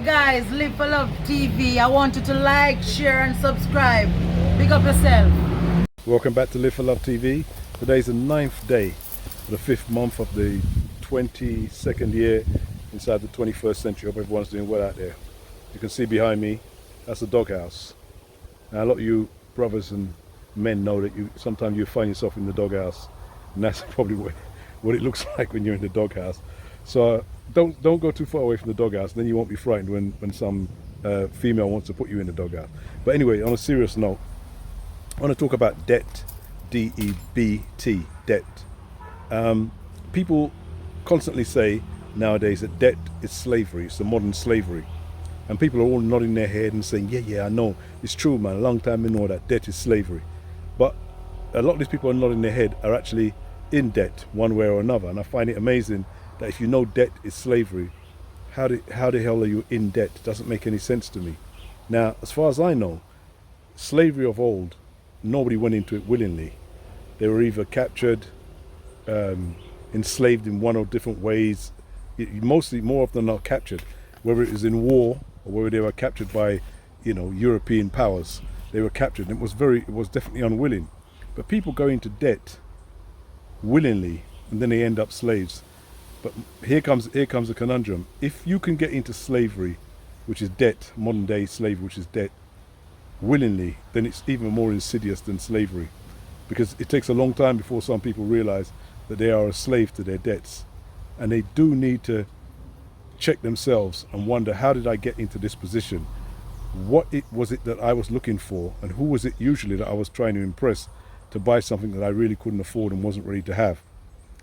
guys, Live for Love TV. I want you to like, share and subscribe. Big up yourself. Welcome back to Live for Love TV. Today's the 9th day, the 5th month of the 22nd year inside the 21st century. Hope everyone's doing well out there. You can see behind me, that's the doghouse. Now a lot of you brothers and men know that sometimes you find yourself in the doghouse, and that's probably what it looks like when you're in the doghouse. So don't go too far away from the doghouse, then you won't be frightened when some female wants to put you in the doghouse. But anyway, on a serious note, I want to talk about debt, D-E-B-T, debt. People constantly say nowadays that debt is slavery, it's a modern slavery. And people are all nodding their head and saying, yeah, I know, it's true, man, a long time I know that debt is slavery. But a lot of these people are nodding their head are actually in debt one way or another. And I find it amazing that if you know debt is slavery, how the hell are you in debt? It doesn't make any sense to me. Now, as far as I know, slavery of old, nobody went into it willingly. They were either captured, enslaved in one or different ways. Mostly, more often than not, captured. Whether it was in war or whether they were captured by, European powers, they were captured. It was definitely unwilling. But people go into debt willingly, and then they end up slaves. But here comes a conundrum. If you can get into slavery, which is debt, modern day slavery, which is debt, willingly, then it's even more insidious than slavery, because it takes a long time before some people realize that they are a slave to their debts, and they do need to check themselves and wonder, how did I get into this position? What was it that I was looking for, and who was it usually that I was trying to impress to buy something that I really couldn't afford and wasn't ready to have?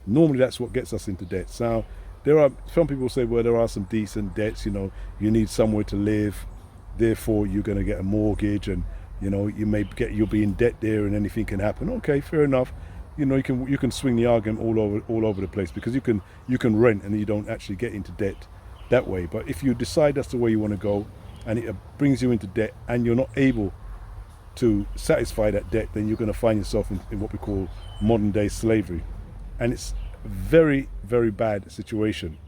Normally that's what gets us into debt. Now, there are some people say, well, there are some decent debts, you need somewhere to live, therefore you're going to get a mortgage, and you'll be in debt there and anything can happen. Okay, fair enough. You can swing the argument all over the place, because you can rent and you don't actually get into debt that way. But if you decide that's the way you want to go, and it brings you into debt and you're not able to satisfy that debt, then you're going to find yourself in what we call modern day slavery. And it's a very, very bad situation,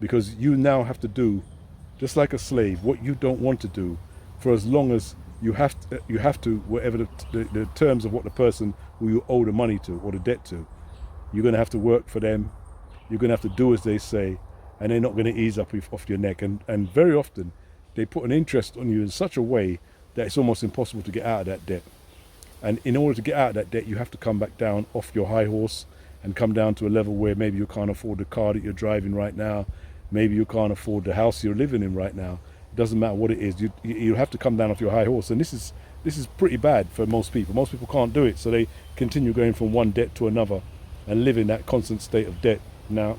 because you now have to do, just like a slave, what you don't want to do, for as long as you have to, whatever the terms of what the person who you owe the money to or the debt to, you're going to have to work for them. You're going to have to do as they say, and they're not going to ease up off your neck. And very often they put an interest on you in such a way that it's almost impossible to get out of that debt. And in order to get out of that debt, you have to come back down off your high horse and come down to a level where maybe you can't afford the car that you're driving right now. Maybe you can't afford the house you're living in right now. It doesn't matter what it is. You have to come down off your high horse. And this is pretty bad for most people. Most people can't do it, so they continue going from one debt to another and live in that constant state of debt. Now,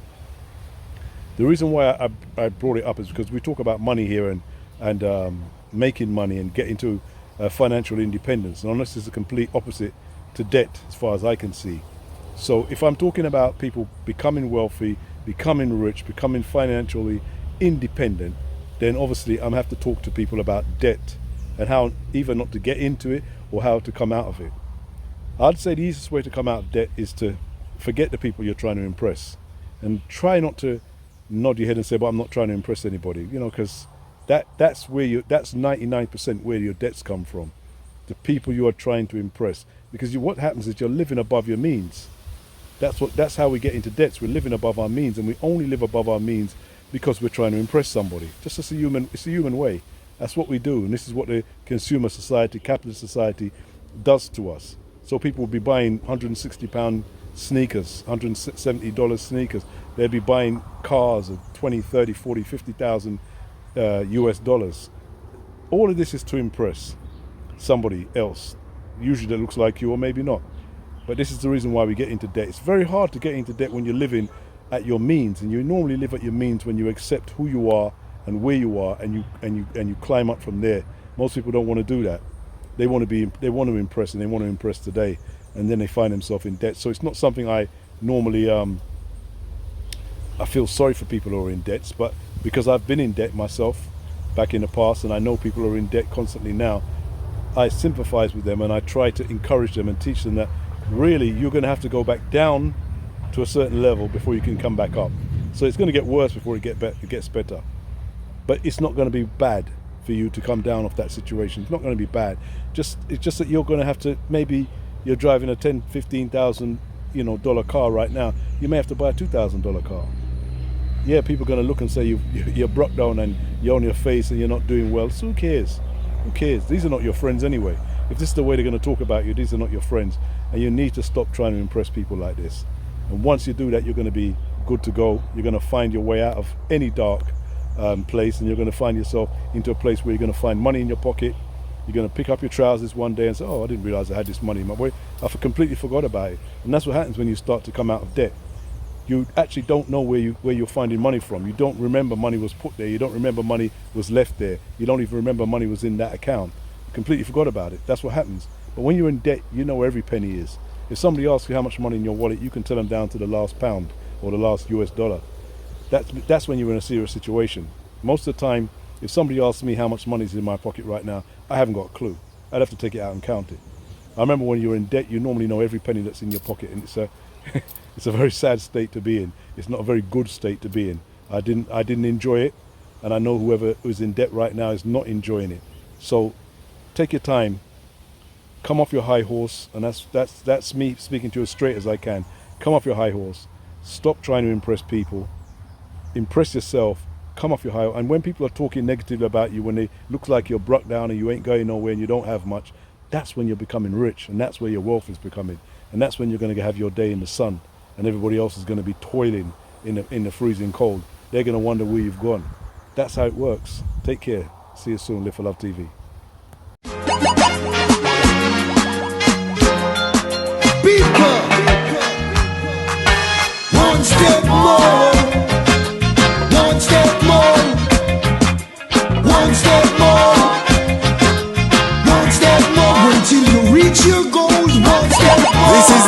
the reason why I brought it up is because we talk about money here and making money and getting to financial independence. And this is the complete opposite to debt, as far as I can see. So if I'm talking about people becoming wealthy, becoming rich, becoming financially independent, then obviously I'm have to talk to people about debt and how either not to get into it or how to come out of it. I'd say the easiest way to come out of debt is to forget the people you're trying to impress, and try not to nod your head and say, well, I'm not trying to impress anybody, because that's 99% where your debts come from, the people you are trying to impress. Because what happens is you're living above your means. That's how we get into debts. We're living above our means, and we only live above our means because we're trying to impress somebody. Just as it's a human way. That's what we do, and this is what the consumer society, capitalist society, does to us. So people will be buying £160 sneakers, $170 sneakers. They'll be buying cars of 20, 30, 40, 50,000 US dollars. All of this is to impress somebody else, usually that looks like you, or maybe not. But this is the reason why we get into debt. It's very hard to get into debt when you're living at your means, and you normally live at your means when you accept who you are and where you are, and you climb up from there. Most people don't want to do that. They want to impress, and they want to impress today, and then they find themselves in debt. So it's not something I normally I feel sorry for people who are in debts, but because I've been in debt myself back in the past, and I know people who are in debt constantly now, I sympathize with them, and I try to encourage them and teach them that really you're going to have to go back down to a certain level before you can come back up. So it's going to get worse before it gets better. but it's not going to be bad for you to come down off that situation. It's not going to be bad. It's just that you're going to have to, maybe you're driving a $10,000-15,000 dollar car right now. You may have to buy a $2,000 car. Yeah, people are going to look and say you're broke down and you're on your face and you're not doing well. So who cares? Who cares? These are not your friends anyway. If this is the way they're going to talk about you, these are not your friends. And you need to stop trying to impress people like this. And once you do that, you're going to be good to go. You're going to find your way out of any dark place, and you're going to find yourself into a place where you're going to find money in your pocket. You're going to pick up your trousers one day and say, oh, I didn't realize I had this money in my way. I completely forgot about it. And that's what happens when you start to come out of debt. You actually don't know where you're finding money from. You don't remember money was put there. You don't remember money was left there. You don't even remember money was in that account. You completely forgot about it. That's what happens. But when you're in debt, you know where every penny is. If somebody asks you how much money in your wallet, you can tell them down to the last pound or the last US dollar. That's when you're in a serious situation. Most of the time, if somebody asks me how much money is in my pocket right now, I haven't got a clue. I'd have to take it out and count it. I remember when you're in debt, you normally know every penny that's in your pocket, and it's a very sad state to be in. It's not a very good state to be in. I didn't enjoy it, and I know whoever is in debt right now is not enjoying it. So take your time, come off your high horse, and that's me speaking to you as straight as I can. Come off your high horse. Stop trying to impress people. Impress yourself. Come off your high horse. And when people are talking negatively about you, when they look like you're broke down and you ain't going nowhere and you don't have much, that's when you're becoming rich, and that's where your wealth is becoming. And that's when you're going to have your day in the sun, and everybody else is going to be toiling in the freezing cold. They're going to wonder where you've gone. That's how it works. Take care. See you soon. Live for Love TV. One step more, one step more, one step more, one step more, until you reach your goals. One step more. This is